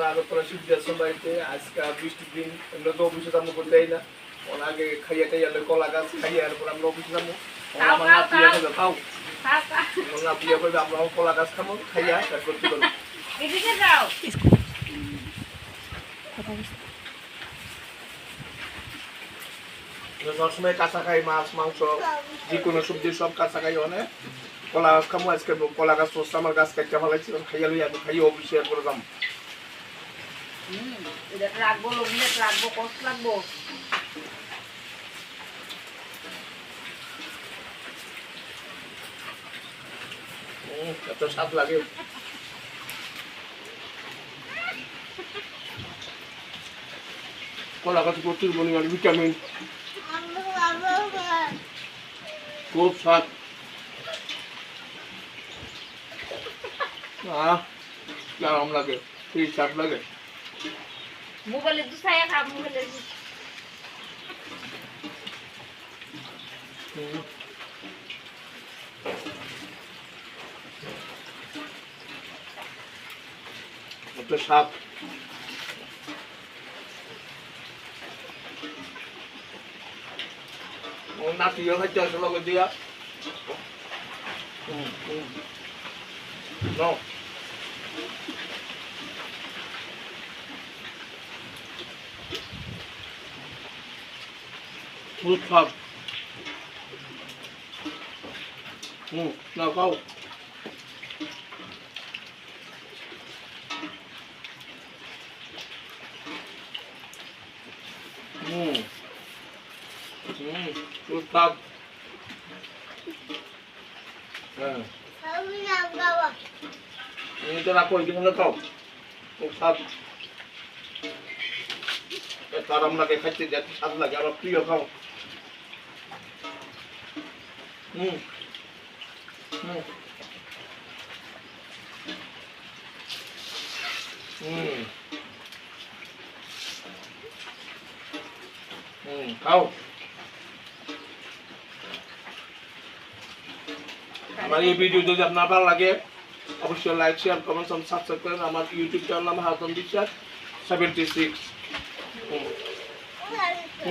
Agartala shift আসলাম বাড়িতে। আজকে বৃষ্টির দিন, আমরা তো অফিসে কাম করতে যাই না। ওর আগে খাইয়া টাইয়া কলা গাছ খাইয়া এরপর আমরা অফিসে যাবো। আমার না প্রিয় খাবে খাও, আমার না প্রিয় খাবে, আমরা কলা গাছ খাবো খাইয়া তারপর কি করবো। সবসময় কাঁচা খাই, মাছ মাংস যে কোনো সবজি সব কাঁচা খাই। অনেক কলা গাছ খাবো আজকে, কলা গাছ পড়ছে আমার গাছ কাটতে ভালো লাগছে, খাইয়া লই আমি খাইয়া অফিসে করে যাবো। রাখবো রাখবো কষ্ট লাগবো। এত স্বাদ লাগে। কলা গাছে প্রচুর পরিমাণে ভিটামিন, খুব স্বাদ। আরাম লাগে, সেই স্বাদ লাগে। মোবাইলে দুসাইয়া খা, মোবাইলে এত স্বাদ। নাতিও খাইতে আসে লগে দিয়া। নাও খুব স্বাদ। নাও খাও। খুব স্বাদ। হ্যাঁ তো রাখো, এখানে খাও, খুব স্বাদ। এত আরাম লাগে খাইতে, এত স্বাদ লাগে, আমার প্রিয়। খাও। খাও। আমার এই ভিডিও যদি আপনার ভালো লাগে অবশ্যই লাইক শেয়ার কমেন্ট সাবস্ক্রাইব করেন। আমার ইউটিউব চ্যানেল নাম হাসান বিশ্বাস 76।